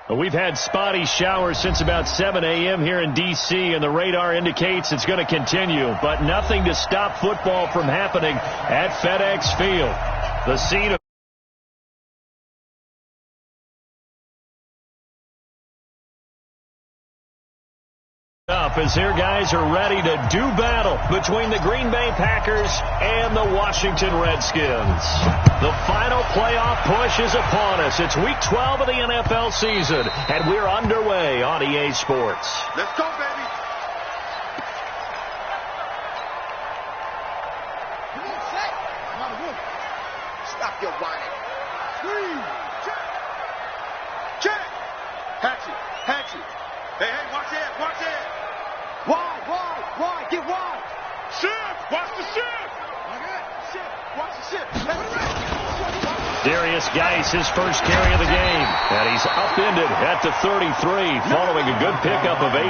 We've had spotty showers since about 7 a.m. here in D.C., and the radar indicates it's going to continue, but nothing to stop football from happening at FedEx Field. The scene of as here guys are ready to do battle between the Green Bay Packers and the Washington Redskins. The final playoff push is upon us. It's week 12 of the NFL season, and we're underway on EA Sports. Let's go, baby. Stop your whining. Check. Hatchet. Hey, watch it. Wide, get wide. Shift, watch the shift. Watch the shift. Darius Geis, his first carry of the game, and he's upended at the 33 following a good pickup of 8.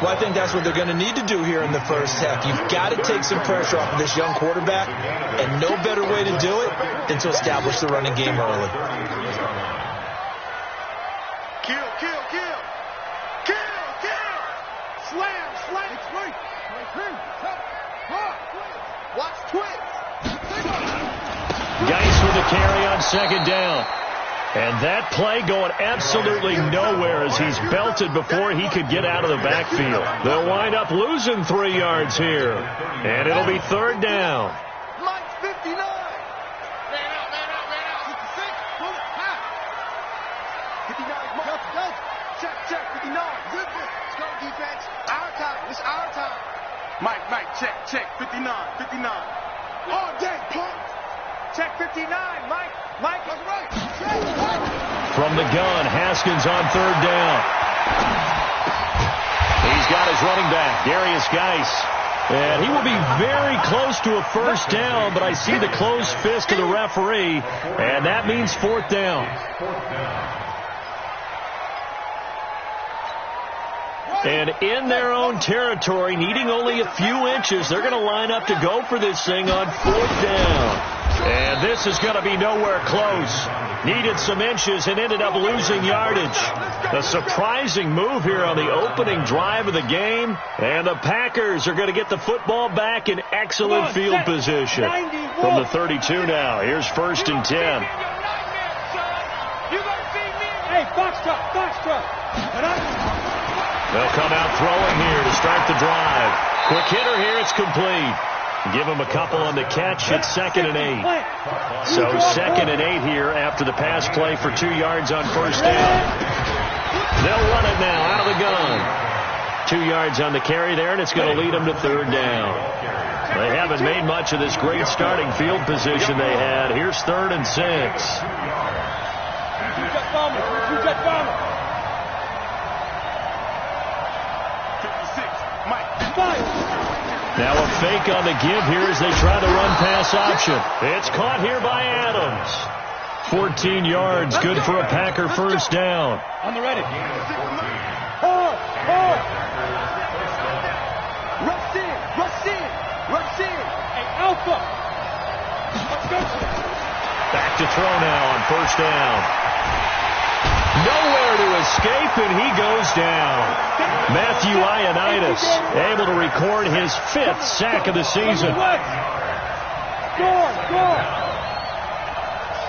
Well, I think that's what they're going to need to do here in the first half. You've got to take some pressure off of this young quarterback, and no better way to do it than to establish the running game early. Kill. Slam. Watch twins. Geis with the carry on second down. And that play going absolutely nowhere as he's belted before he could get out of the backfield. They'll wind up losing 3 yards here. And it'll be third down. Mike's 59. Man out. 56. Pull it. 59. Go. Check. 59. Good. Let's go, defense. Our time. It's our time. Mike, check. 59. All day, pump. Check 59, Mike. Mike is right. From the gun, Haskins on third down. He's got his running back, Darius Geis. And he will be very close to a first down, but I see the closed fist of the referee, and that means fourth down. And in their own territory, needing only a few inches, they're going to line up to go for this thing on fourth down. And this is going to be nowhere close. Needed some inches and ended up losing yardage. A surprising move here on the opening drive of the game. And the Packers are going to get the football back in excellent field position. From the 32 now, here's first and 10. Hey, box truck. They'll come out throwing here to start the drive. Quick hitter here, it's complete. Give him a couple on the catch. It's 2nd and 8. So 2nd and 8 here after the pass play for 2 yards on first down. They'll run it now out of the gun. 2 yards on the carry there, and it's going to lead them to third down. They haven't made much of this great starting field position they had. Here's 3rd and 6. Now a fake on the give here as they try to run pass option. It's caught here by Adams. 14 yards, good for a Packer first down. On the ready. Rush in. Hey, Alpha. Back to throw now on first down. Nowhere to escape, and he goes down. Matthew Ioannidis able to record his 5th sack of the season.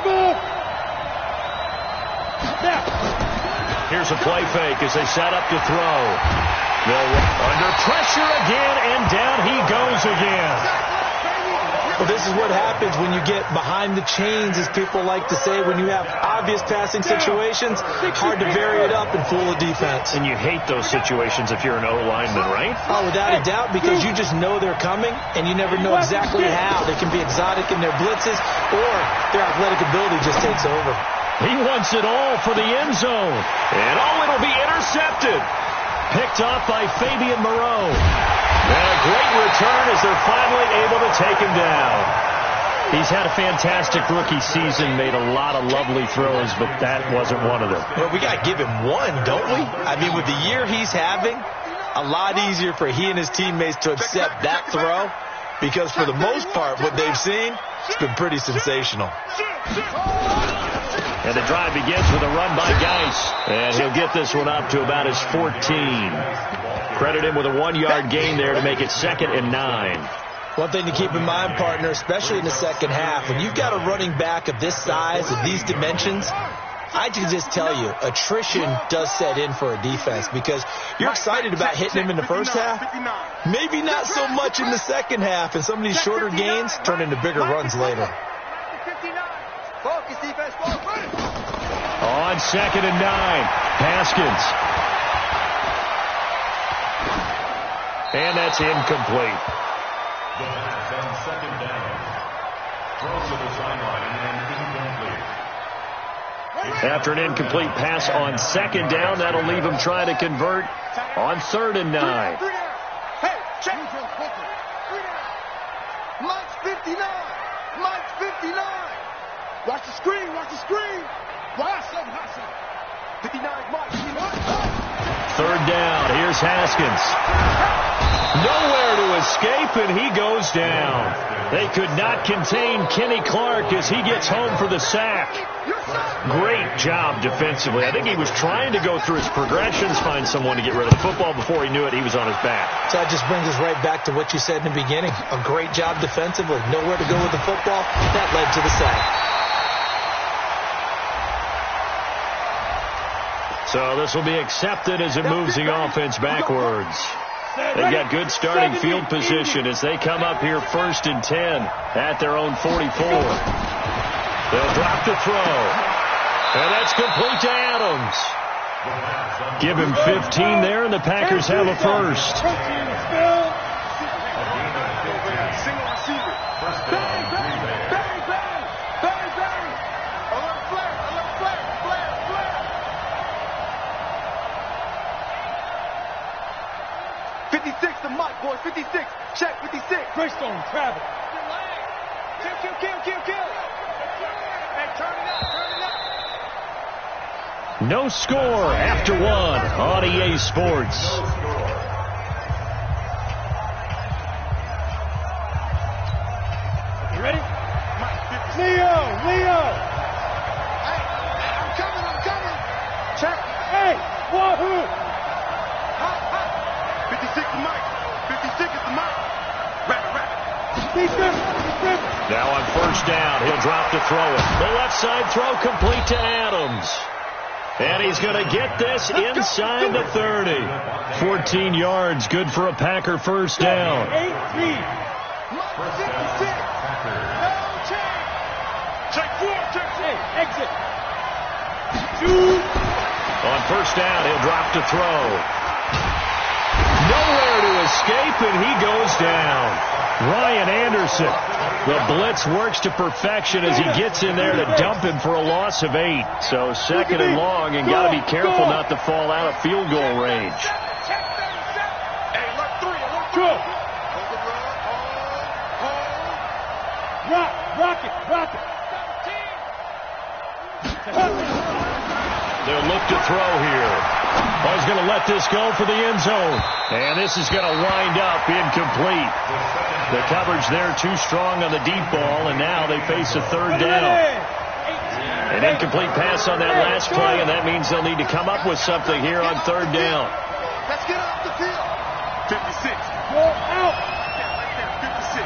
Score. Here's a play fake as they set up to throw. They're under pressure again, and down he goes again. Well, this is what happens when you get behind the chains, as people like to say. When you have obvious passing situations, hard to vary it up and fool a defense. And you hate those situations if you're an O-lineman, right? Oh, without a doubt, because you just know they're coming, and you never know exactly how. They can be exotic in their blitzes, or their athletic ability just takes over. He wants it all for the end zone. And it'll be intercepted. Picked off by Fabian Moreau. And a great return as they're finally able to take him down. He's had a fantastic rookie season, made a lot of lovely throws, but that wasn't one of them. Well, we got to give him one, don't we? I mean, with the year he's having, a lot easier for he and his teammates to accept that throw because for the most part, what they've seen, it's been pretty sensational. And the drive begins with a run by Geis. And he'll get this one up to about his 14. Credit him with a 1-yard gain there to make it 2nd and 9. One thing to keep in mind, partner, especially in the second half, when you've got a running back of this size, of these dimensions, I can just tell you, attrition does set in for a defense because you're excited about hitting him in the first half. Maybe not so much in the second half, and some of these shorter gains turn into bigger runs later. Focus, defense, focus. On 2nd and 9, Haskins. And that's incomplete. Second down. Throw to the sideline and incomplete. After an incomplete pass on 2nd down, that'll leave him trying to convert on 3rd and 9. Hey, check. Mike's 59. Mike's 59. Watch the screen. Watch the screen. Watch something. 59 Mike. 3rd down. Here's Haskins. Nowhere to escape, and he goes down. They could not contain Kenny Clark as he gets home for the sack. Great job defensively. I think he was trying to go through his progressions, find someone to get rid of the football. Before he knew it, he was on his back. So that just brings us right back to what you said in the beginning. A great job defensively. Nowhere to go with the football. That led to the sack. So this will be accepted as it moves the offense backwards. They've got good starting field position as they come up here 1st and 10 at their own 44. They'll drop the throw. And that's complete to Adams. Give him 15 there, and the Packers have a first. Single receiver. Bang, bang, bang, bang, bang, bang. A little flare. 56 to Mike, boys. 56. Check, 56. Greystone, travel. Kill. Hey, turn it up. No score after 1 on EA Sports. You ready? Leo! Hey, I'm coming. Check. Hey, wahoo! 56 to Mike. 56 is to Mike. Rapid. Now on 1st down, he'll drop to throw it. The left side throw complete to Adams. And he's going to get this inside the 30. 14 yards, good for a Packer 1st down. 8-3. Mike 56. No change. Check 4. Hey, exit. On 1st down, he'll drop to throw. Nowhere to escape, and he goes down. Ryan Anderson. The blitz works to perfection as he gets in there to dump him for a loss of 8. So 2nd and long, and got to be careful not to fall out of field goal range. Hey, look 3. Go. Rock it. They'll look to throw here. He's going to let this go for the end zone. And this is going to wind up incomplete. The coverage there too strong on the deep ball, and now they face a 3rd down. An incomplete pass on that last play, and that means they'll need to come up with something here on 3rd down. Let's get off the field. 56. Go out. 56.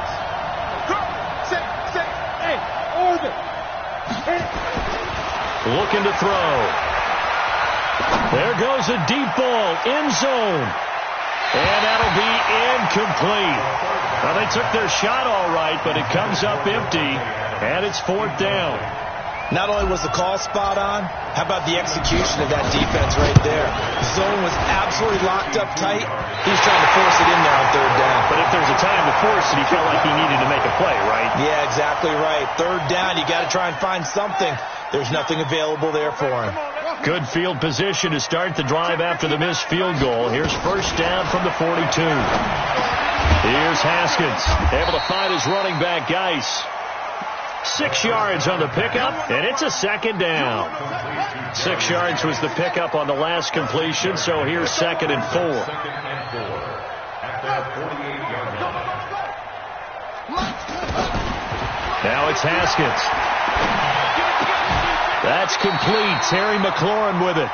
Go. Safe. Hey, orbit. Looking to throw. There goes a deep ball, end zone. And that'll be incomplete. Well, they took their shot all right, but it comes up empty, and it's 4th down. Not only was the call spot on, how about the execution of that defense right there? The zone was absolutely locked up tight. He's trying to force it in there on 3rd down. But if there's a time to force it, he felt like he needed to make a play, right? Yeah, exactly right. 3rd down, you got to try and find something. There's nothing available there for him. Good field position to start the drive after the missed field goal. Here's 1st down from the 42. Here's Haskins, able to find his running back, Geis. 6 yards on the pickup, and it's a 2nd down. 6 yards was the pickup on the last completion, so here's 2nd and 4. Now it's Haskins. That's complete. Terry McLaurin with it.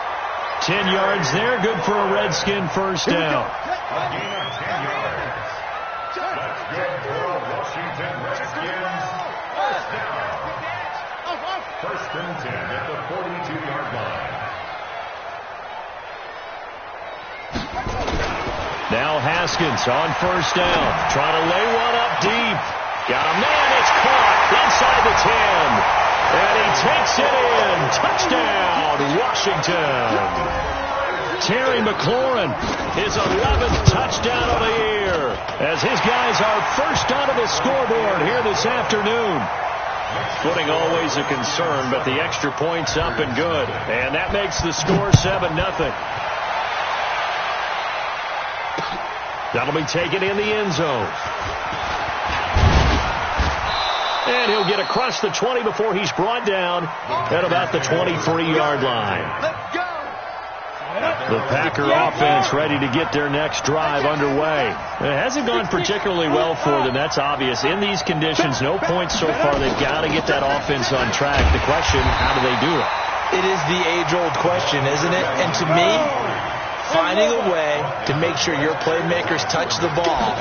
10 yards there. Good for a Redskin first down. A gain of 10 yards. That's good for a Washington Redskins first down. First and 10 at the 42-yard line. Now Haskins on first down. Trying to lay one up deep. Got a man. It's caught inside the 10. And he takes it in. Touchdown, Washington. Terry McLaurin, his 11th touchdown of the year, as his guys are first onto the scoreboard here this afternoon. Footing always a concern, but the extra point's up and good. And that makes the score 7-0. That'll be taken in the end zone. And he'll get across the 20 before he's brought down at about the 23-yard line. The Packer offense ready to get their next drive underway. It hasn't gone particularly well for them, that's obvious. In these conditions, no points so far. They've got to get that offense on track. The question, how do they do it? It is the age-old question, isn't it? And to me, finding a way to make sure your playmakers touch the ball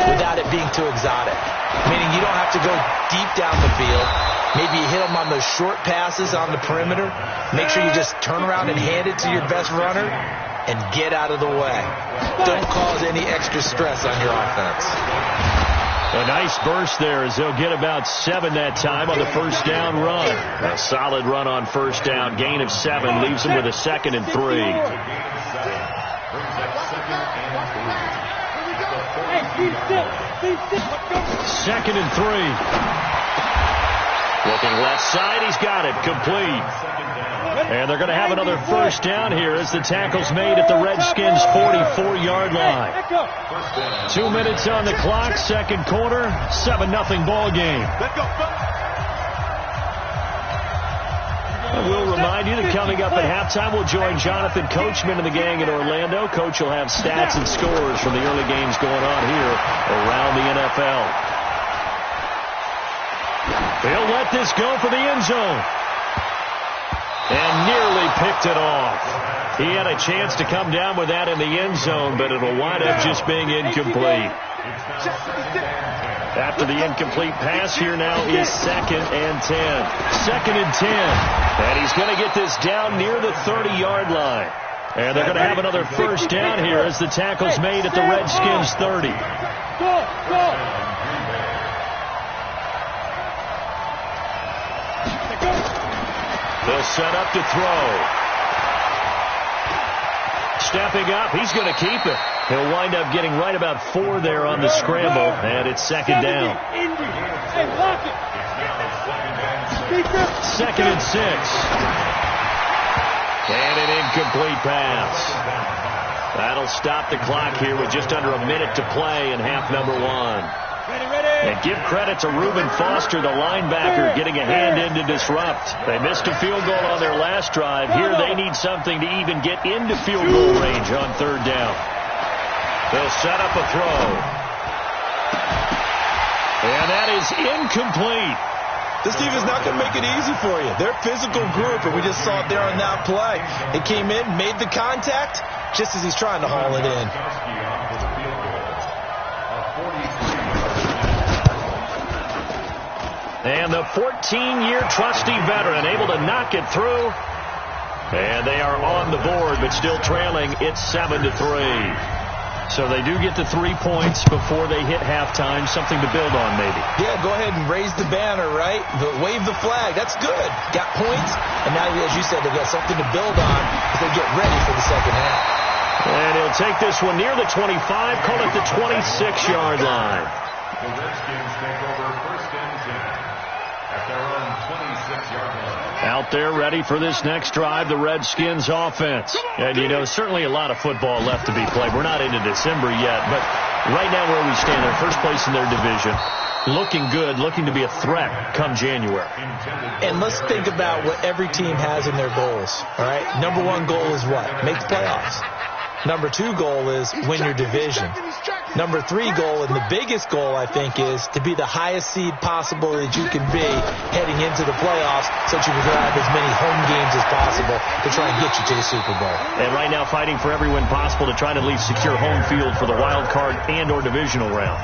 without it being too exotic. Meaning you don't have to go deep down the field. Maybe you hit them on those short passes on the perimeter. Make sure you just turn around and hand it to your best runner and get out of the way. Don't cause any extra stress on your offense. A nice burst there as they'll get about 7 that time on the first down run. A solid run on first down. Gain of 7 leaves them with a 2nd and 3. Second and 3. Looking left side, he's got it. Complete. And they're going to have another first down here as the tackle's made at the Redskins' 44-yard line. 2 minutes on the clock, second quarter, 7-0 ball game. We'll remind you that coming up at halftime, we'll join Jonathan Coachman and the gang in Orlando. Coach will have stats and scores from the early games going on here around the NFL. He'll let this go for the end zone. And nearly picked it off. He had a chance to come down with that in the end zone, but it'll wind up just being incomplete. After the incomplete pass, here now is 2nd and 10. 2nd and 10. And he's going to get this down near the 30-yard line. And they're going to have another first down here as the tackle's made at the Redskins' 30. They'll set up to throw. Stepping up, he's going to keep it. He'll wind up getting right about 4 there on the scramble, and it's 2nd down. 2nd and 6. And an incomplete pass. That'll stop the clock here with just under a minute to play in half number 1. And give credit to Reuben Foster, the linebacker, getting a hand in to disrupt. They missed a field goal on their last drive. Here they need something to even get into field goal range on 3rd down. They'll set up a throw. And that is incomplete. This team is not going to make it easy for you. They're a physical group, and we just saw it there on that play. It came in, made the contact, just as he's trying to haul it in. And the 14-year trusty veteran able to knock it through. And they are on the board, but still trailing. It's 7-3. So they do get the 3 points before they hit halftime. Something to build on, maybe. Yeah, go ahead and raise the banner, right? Wave the flag. That's good. Got points. And now, as you said, they've got something to build on as they get ready for the second half. And he'll take this one near the 25, call it the 26-yard line. The Redskins take over first and 10 at their own 26-yard line. Out there ready for this next drive, the Redskins offense. And, you know, certainly a lot of football left to be played. We're not into December yet, but right now where we stand, they're first place in their division. Looking good, looking to be a threat come January. And let's think about what every team has in their goals, all right? Number 1 goal is what? Make the playoffs. Number 2 goal is win your division. Number 3 goal, and the biggest goal, I think, is to be the highest seed possible that you can be heading into the playoffs so that you can grab as many home games as possible to try and get you to the Super Bowl. And right now fighting for every win possible to try to at least secure home field for the wild card and or divisional round.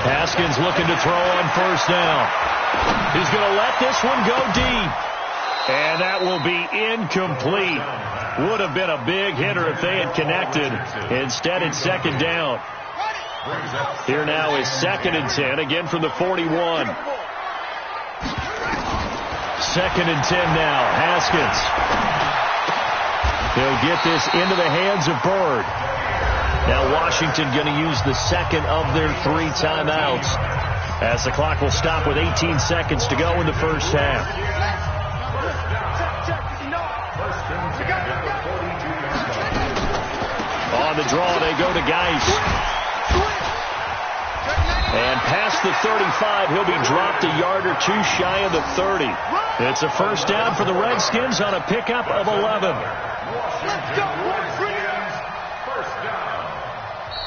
Haskins looking to throw on first down. He's going to let this one go deep. And that will be incomplete. Would have been a big hitter if they had connected. Instead, it's second down. Here now is 2nd and 10, again from the 41. 2nd and 10 now. Haskins. He'll get this into the hands of Bird. Now Washington going to use the second of their 3 timeouts as the clock will stop with 18 seconds to go in the first half. On the draw, they go to Geis. And past the 35, he'll be dropped a yard or 2 shy of the 30. It's a first down for the Redskins on a pickup of 11.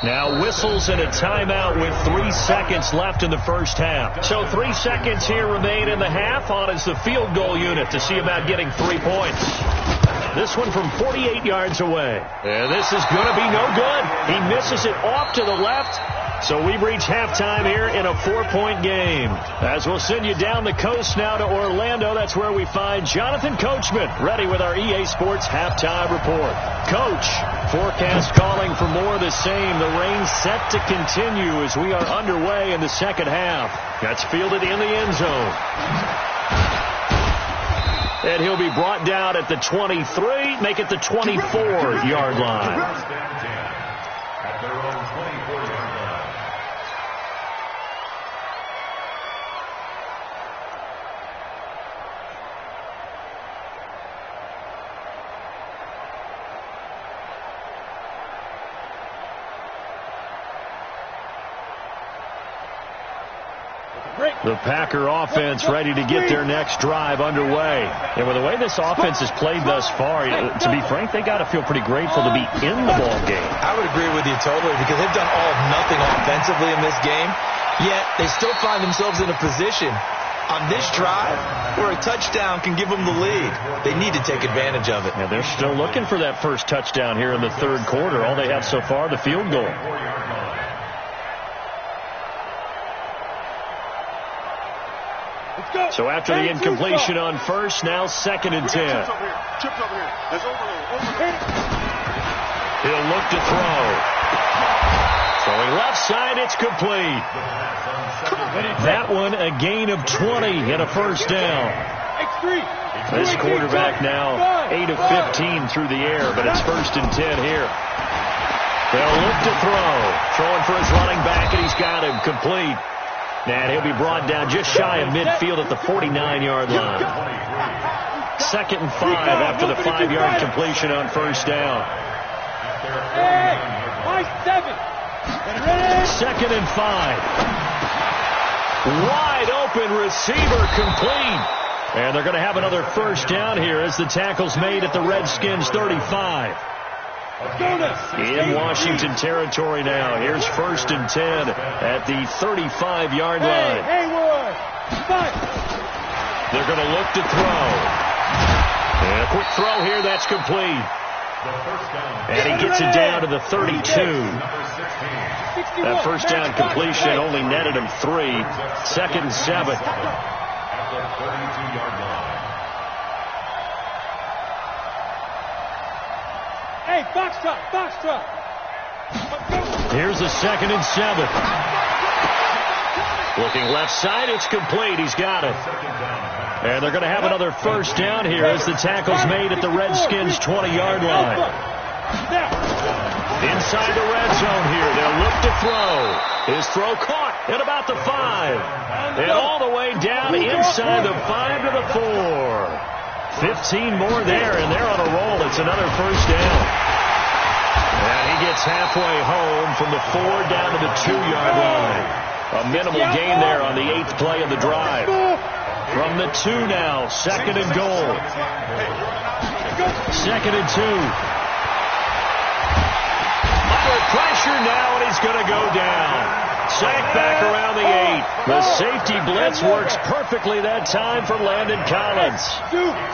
Now whistles and a timeout with 3 seconds left in the first half. So 3 seconds here remain in the half. On is the field goal unit to see about getting 3 points. This one from 48 yards away. And this is going to be no good. He misses it off to the left. So we've reached halftime here in a 4-point game. As we'll send you down the coast now to Orlando, that's where we find Jonathan Coachman ready with our EA Sports halftime report. Coach, forecast calling for more of the same. The rain set to continue as we are underway in the second half. That's fielded in the end zone. And he'll be brought down at the 23, make it the 24-yard line. At their own 24-yard line. The Packer offense ready to get their next drive underway. And with the way this offense has played thus far, to be frank, they got to feel pretty grateful to be in the ball game. I would agree with you totally because they've done all of nothing offensively in this game, yet they still find themselves in a position on this drive where a touchdown can give them the lead. They need to take advantage of it. Yeah, they're still looking for that first touchdown here in the third quarter. All they have so far, the field goal. So after the incompletion on first, now 2nd and 10. He'll look to throw. Throwing left side, it's complete. That one a gain of 20 and a first down. This quarterback now 8 of 15 through the air, but it's 1st and 10 here. They'll look to throw. Throwing for his running back, and he's got him complete. And he'll be brought down just shy of midfield at the 49-yard line. 2nd and 5 after the 5-yard completion on first down. 2nd and 5. Wide open receiver complete. And they're going to have another first down here as the tackle's made at the Redskins 35. In Washington territory now. Here's 1st and 10 at the 35-yard line. They're going to look to throw. And a quick throw here. That's complete. And he gets it down to the 32. That first down completion only netted him 3. 2nd and 7. Hey, box top, box top. Here's a 2nd and 7. Looking left side, it's complete. He's got it. And they're going to have another first down here as the tackle's made at the Redskins 20-yard line. Inside the red zone here. They'll look to throw. His throw caught at about the 5. And all the way down inside the 5 to the 4. 15 more there, and they're on a roll. It's another first down. And he gets halfway home from the 4 down to the 2-yard line. A minimal gain there on the 8th play of the drive. From the 2 now, 2nd and goal. 2nd and 2. Under pressure now, and he's going to go down. Sacked back around the 8. The safety blitz works perfectly that time for Landon Collins.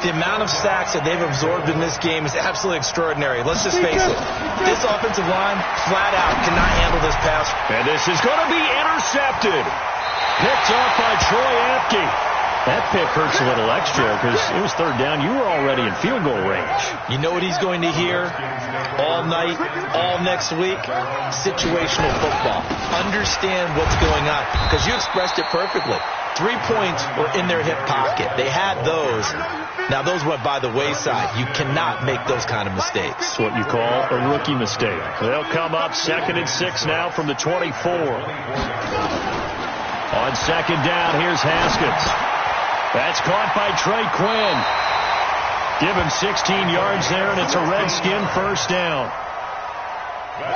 The amount of sacks that they've absorbed in this game is absolutely extraordinary. Let's just face it. This offensive line, flat out, cannot handle this pass. And this is going to be intercepted. Picked off by Troy Apke. That pick hurts a little extra because it was 3rd down. You were already in field goal range. You know what he's going to hear all night, all next week? Situational football. Understand what's going on because you expressed it perfectly. 3 points were in their hip pocket. They had those. Now, those went by the wayside. You cannot make those kind of mistakes. That's what you call a rookie mistake. They'll come up 2nd and 6 now from the 24. On 2nd down, here's Haskins. That's caught by Trey Quinn. Give him 16 yards there, and it's a Redskin 1st down.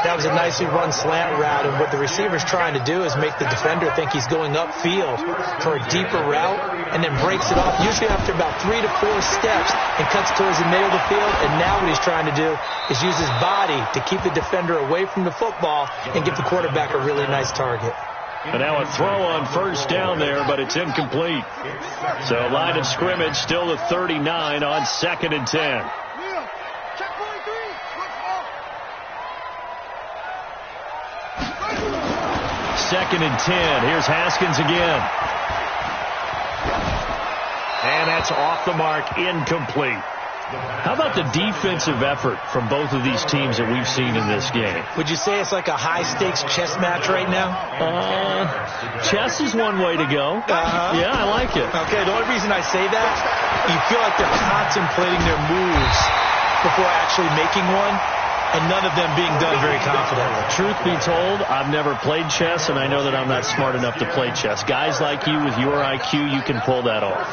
That was a nicely run slant route, and what the receiver's trying to do is make the defender think he's going upfield for a deeper route, and then breaks it off, usually after about 3 to 4 steps, and cuts towards the middle of the field. And now what he's trying to do is use his body to keep the defender away from the football and give the quarterback a really nice target. And now a throw on 1st down there, but it's incomplete. So line of scrimmage still the 39 on 2nd and 10. 2nd and 10. Here's Haskins again. And that's off the mark, incomplete. How about the defensive effort from both of these teams that we've seen in this game? Would you say it's like a high-stakes chess match right now? Chess is one way to go. Yeah, I like it. Okay, the only reason I say that, you feel like they're contemplating their moves before actually making one, and none of them being done very confidently. Truth be told, I've never played chess, and I know that I'm not smart enough to play chess. Guys like you with your IQ, you can pull that off.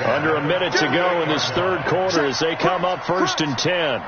Under a minute to go in this 3rd quarter as they come up 1st and 10.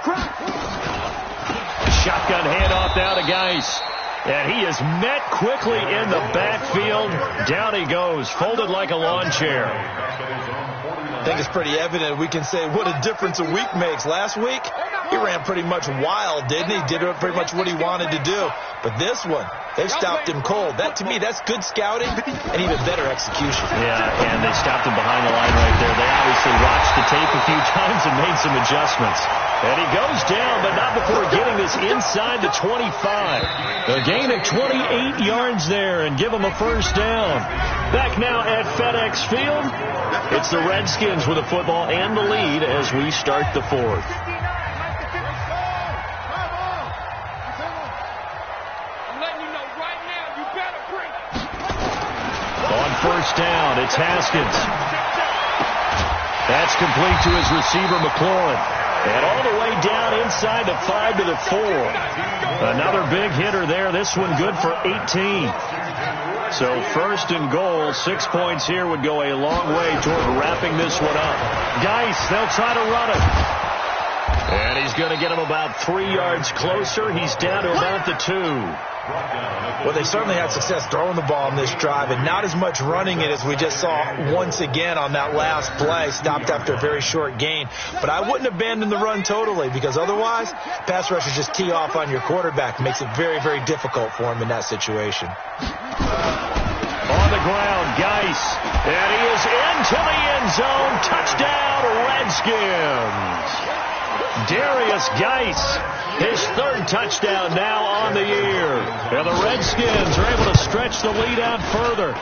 Shotgun handoff now to Geis. And he is met quickly in the backfield. Down he goes, folded like a lawn chair. I think it's pretty evident. We can say what a difference a week makes. Last week, he ran pretty much wild, didn't he? Did pretty much what he wanted to do. But this one, they've stopped him cold. That, to me, that's good scouting and even better execution. Yeah, and they stopped him behind the line right there. They obviously watched the tape a few times and made some adjustments. And he goes down, but not before getting this inside the 25. A gain of 28 yards there and give him a 1st down. Back now at FedEx Field. It's the Redskins with the football and the lead as we start the 4th. On 1st down, it's Haskins. That's complete to his receiver, McLaurin. And all the way down inside the 5 to the 4. Another big hitter there. This one good for 18. So 1st and goal, 6 points here would go a long way toward wrapping this one up. Geis, they'll try to run it. And he's going to get him about 3 yards closer. He's down to about the 2. Well, they certainly had success throwing the ball in this drive, and not as much running it as we just saw once again on that last play, stopped after a very short gain. But I wouldn't abandon the run totally, because otherwise, pass rushers just tee off on your quarterback. Makes it very, very difficult for him in that situation. On the ground, Geis, and he is into the end zone. Touchdown, Redskins. Darius Geis, his 3rd touchdown now on the year. And the Redskins are able to stretch the lead out further.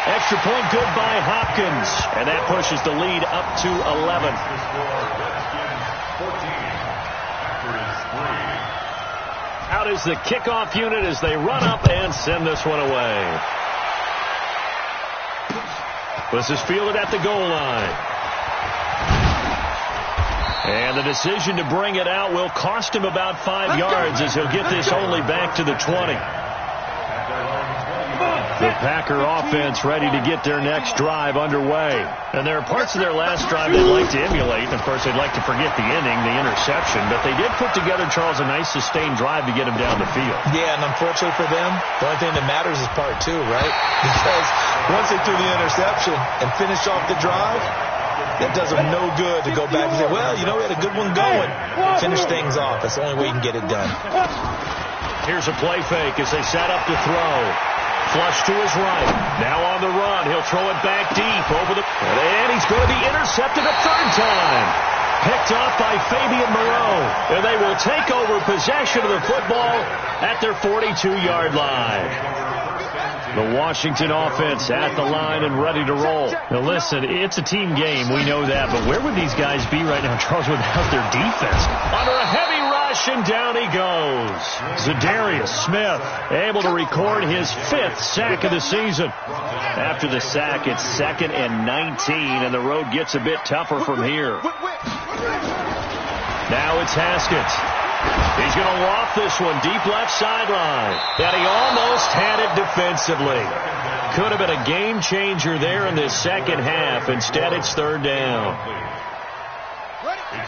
Extra point good by Hopkins. And that pushes the lead up to 11. Out is the kickoff unit as they run up and send this one away. This is fielded at the goal line. And the decision to bring it out will cost him about 5 yards as he'll get this only back to the 20. The Packer offense ready to get their next drive underway. And there are parts of their last drive they'd like to emulate. And, of course, they'd like to forget the inning, the interception. But they did put together, Charles, a nice sustained drive to get them down the field. Yeah, and unfortunately for them, the only thing that matters is part two, right? Because once they threw the interception and finished off the drive, it does them no good to go back and say, well, you know, we had a good one going. Finish things off. That's the only way you can get it done. Here's a play fake as they set up to throw. Flush to his right. Now on the run. He'll throw it back deep over the... And he's going to be intercepted a third time. Picked off by Fabian Moreau. And they will take over possession of the football at their 42-yard line. The Washington offense at the line and ready to roll. Now listen, it's a team game. We know that. But where would these guys be right now, Charles, without their defense? Under a heavy rush, and down he goes. Zadarius Smith able to record his 5th sack of the season. After the sack, it's 2nd and 19, and the road gets a bit tougher from here. Now it's Haskins. He's going to loft this one deep left sideline. And he almost had it defensively. Could have been a game changer there in this second half. Instead, it's third down.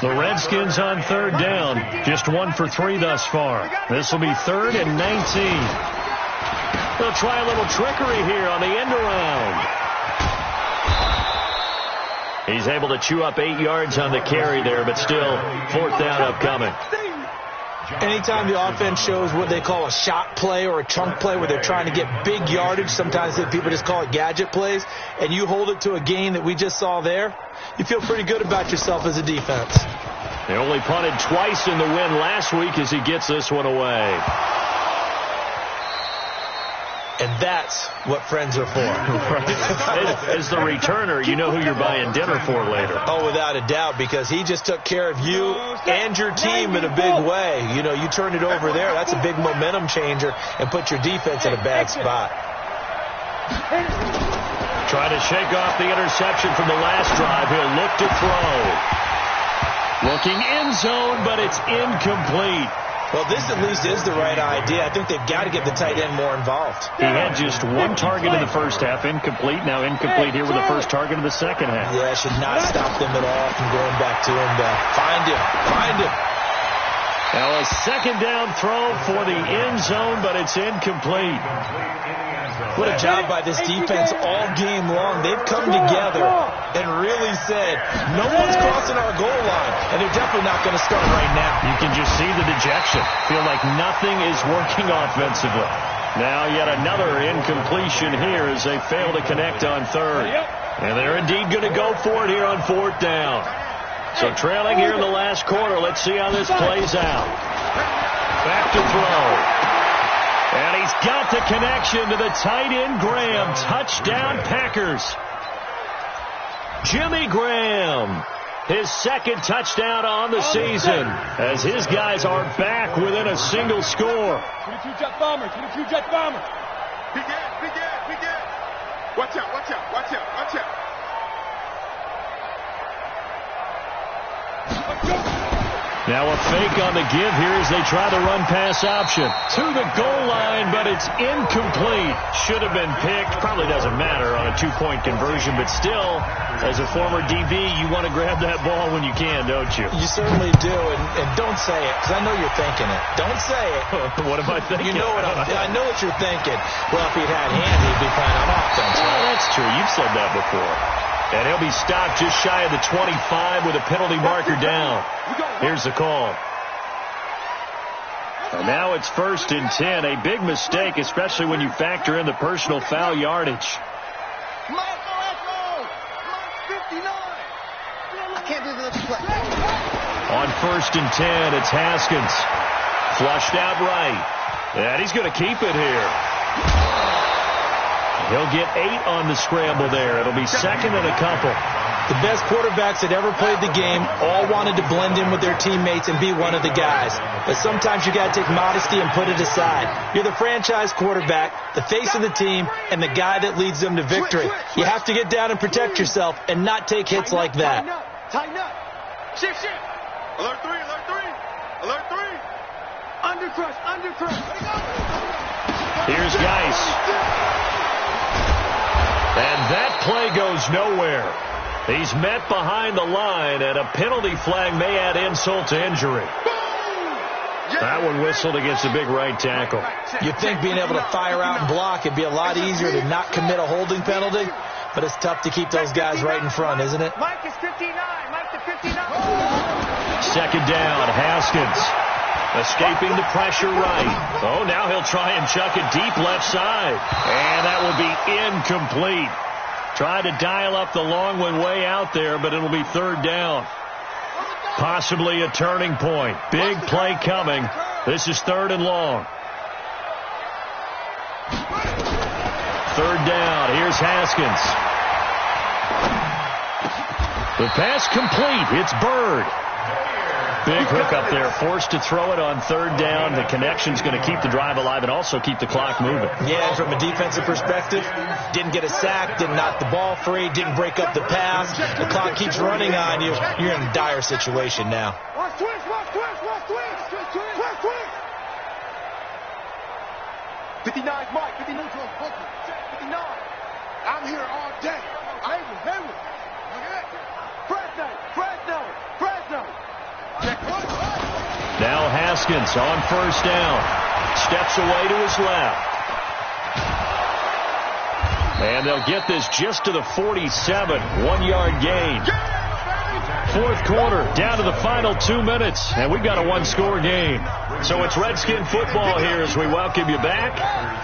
The Redskins on third down. Just 1 for 3 thus far. This will be 3rd and 19. They'll try a little trickery here on the end around. He's able to chew up 8 yards on the carry there, but still 4th down upcoming. Anytime the offense shows what they call a shot play or a chunk play where they're trying to get big yardage, sometimes people just call it gadget plays, and you hold it to a gain that we just saw there, you feel pretty good about yourself as a defense. They only punted twice in the win last week as he gets this one away. And that's what friends are for. As the returner, you know who you're buying dinner for later. Oh, without a doubt, because he just took care of you and your team in a big way. You know, you turned it over there. That's a big momentum changer and put your defense in a bad spot. Trying to shake off the interception from the last drive. He'll look to throw. Looking end zone, but it's incomplete. Well, this at least is the right idea. I think they've got to get the tight end more involved. He had just 1 target in the first half, incomplete. Now incomplete here with the first target of the second half. Yeah, should not stop them at all from going back to him. Find him. Now a second down throw for the end zone, but it's incomplete. What a job by this defense all game long. They've come together and really said, no one's crossing our goal line, and they're definitely not going to start right now. You can just see the dejection. Feel like nothing is working offensively. Now yet another incompletion here as they fail to connect on third. And they're indeed going to go for it here on 4th down. So trailing here in the last quarter, let's see how this plays out. Back to throw. And he's got the connection to the tight end, Graham. Touchdown, Packers. Jimmy Graham, his 2nd touchdown on the season, as his guys are back within a single score. 22-jet bomber, 22-jet bomber. Big ad. Watch out. Now a fake on the give here as they try the run-pass option. To the goal line, but it's incomplete. Should have been picked. Probably doesn't matter on a 2-point conversion, but still, as a former DB, you want to grab that ball when you can, don't you? You certainly do, and don't say it, because I know you're thinking it. Don't say it. What am I thinking? You know I know what you're thinking. Well, if he'd had hands, he'd be playing on offense. Well, that's true. You've said that before. And he'll be stopped just shy of the 25 with a penalty marker down. Here's the call. And now it's 1st and 10. A big mistake, especially when you factor in the personal foul yardage. Michael, 59. I can't do the play. On 1st and 10, it's Haskins. Flushed out right. And he's going to keep it here. He'll get 8 on the scramble there. It'll be 2nd and a couple. The best quarterbacks that ever played the game all wanted to blend in with their teammates and be one of the guys. But sometimes you got to take modesty and put it aside. You're the franchise quarterback, the face of the team, and the guy that leads them to victory. You have to get down and protect yourself and not take hits like that. Tighten up. Shift. Alert 3. Under crush. Here's Geis. And that play goes nowhere. He's met behind the line, and a penalty flag may add insult to injury. That one whistled against a big right tackle. You'd think being able to fire out and block it'd be a lot easier to not commit a holding penalty, but it's tough to keep those guys right in front, isn't it? Mike is 59. Mike the 59. Second down, Haskins. Escaping the pressure right. Oh, now he'll try and chuck it deep left side. And that will be incomplete. Try to dial up the long one way out there, but it'll be third down. Possibly a turning point. Big play coming. This is third and long. Third down. Here's Haskins. The pass complete. It's Bird. Big hook up there. Forced to throw it on third down. The connection's going to keep the drive alive and also keep the clock moving. Yeah, and from a defensive perspective, didn't get a sack, didn't knock the ball free, didn't break up the pass. The clock keeps running on you. You're in a dire situation now. Watch twist, watch twist, watch twist. Twist, twist. 59's Mike, 59. 59. I'm here all day. Hayward. Fresno. Now Haskins on first down. Steps away to his left. And they'll get this just to the 47. 1-yard gain. Fourth quarter, down to the final 2 minutes. And we've got a one-score game. So it's Redskin football here as we welcome you back.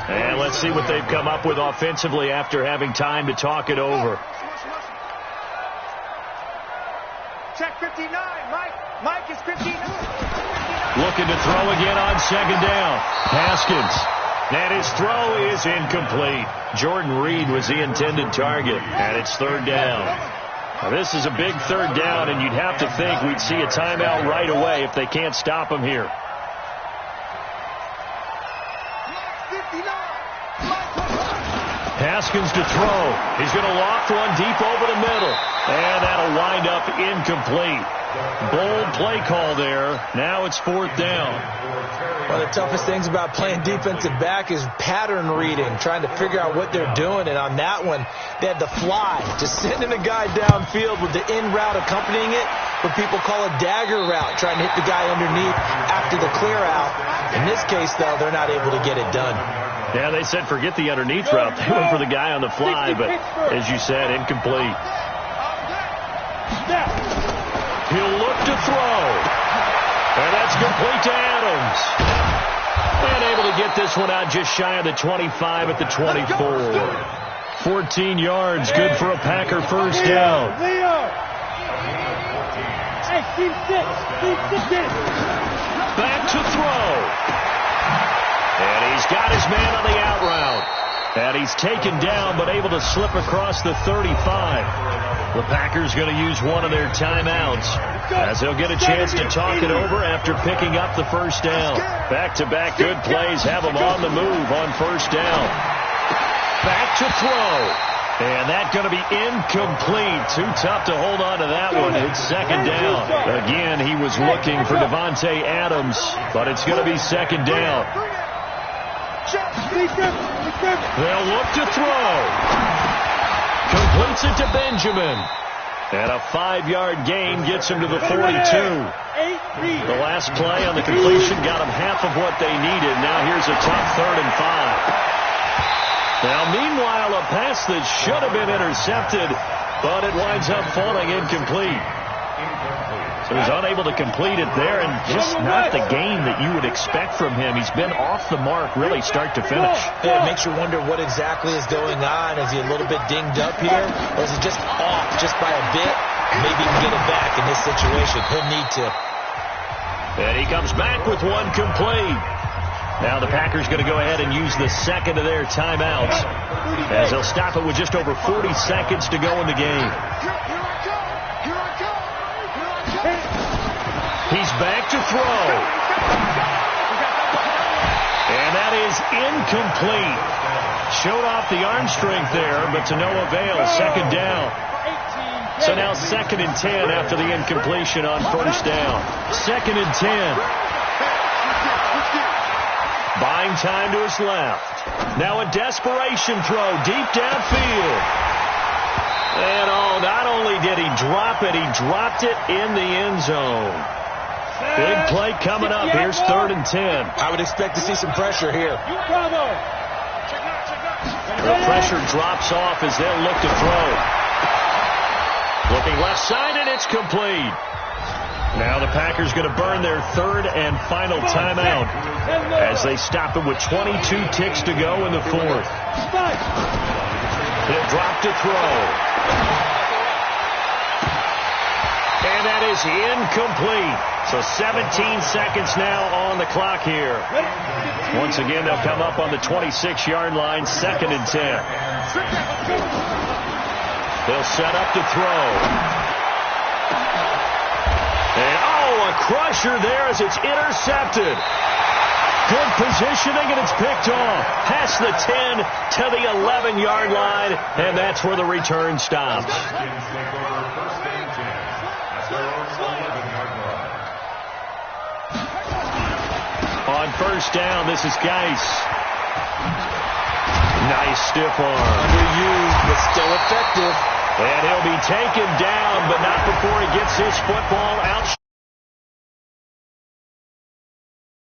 And let's see what they've come up with offensively after having time to talk it over. Check 59, Mike is 59. Looking to throw again on second down. Haskins. And his throw is incomplete. Jordan Reed was the intended target, and it's third down. Now, this is a big third down, and you'd have to think we'd see a timeout right away if they can't stop him here. Haskins to throw. He's going to loft one deep over the middle. And that'll wind up incomplete. Bold play call there. Now it's fourth down. One of the toughest things about playing defensive back is pattern reading, trying to figure out what they're doing. And on that one, they had to fly, just sending a guy downfield with the in route accompanying it, what people call a dagger route, trying to hit the guy underneath after the clear out. In this case, though, they're not able to get it done. Yeah, they said forget the underneath route. They went for the guy on the fly, but as you said, incomplete. He'll look to throw. And that's complete to Adams. And able to get this one out just shy of the 25 at the 24. 14 yards, good for a Packer first down. Back to throw. And he's got his man on the out route. And he's taken down but able to slip across the 35. The Packers going to use one of their timeouts as they'll get a chance to talk it over after picking up the first down. Back-to-back good plays have them on the move on first down. Back to throw. And that's going to be incomplete. Too tough to hold on to that one. It's second down. Again, he was looking for Devontae Adams, but it's going to be second down. They'll look to throw. Completes it to Benjamin. And a 5-yard gain gets him to the 42. The last play on the completion got them half of what they needed. Now here's a tough 3rd and 5. Now, meanwhile, a pass that should have been intercepted, but it winds up falling incomplete. So he's unable to complete it there, and just not the game that you would expect from him. He's been off the mark really start to finish. Yeah, it makes you wonder what exactly is going on. Is he a little bit dinged up here, or is he just off just by a bit? Maybe he can get it back in this situation. He'll need to. And he comes back with one complete. Now the Packers going to go ahead and use the second of their timeouts as they'll stop it with just over 40 seconds to go in the game. He's back to throw. And that is incomplete. Showed off the arm strength there, but to no avail. Second down. So now 2nd and 10 after the incompletion on first down. 2nd and 10. Buying time to his left. Now a desperation throw deep downfield. And not only did he drop it, he dropped it in the end zone. Big play coming up. Here's 3rd and 10. I would expect to see some pressure here. The pressure drops off as they'll look to throw. Looking left side, and it's complete. Now the Packers going to burn their 3rd and final timeout as they stop it with 22 ticks to go in the 4th. He'll drop to throw. And that is incomplete. So 17 seconds now on the clock here. Once again, they'll come up on the 26-yard line, 2nd and 10. They'll set up to throw. And, a crusher there as it's intercepted. Good positioning, and it's picked off. Past the 10 to the 11-yard line, and that's where the return stops. On 1st down, this is Geis. Nice stiff arm. Underused, but still effective. And he'll be taken down, but not before he gets his football out.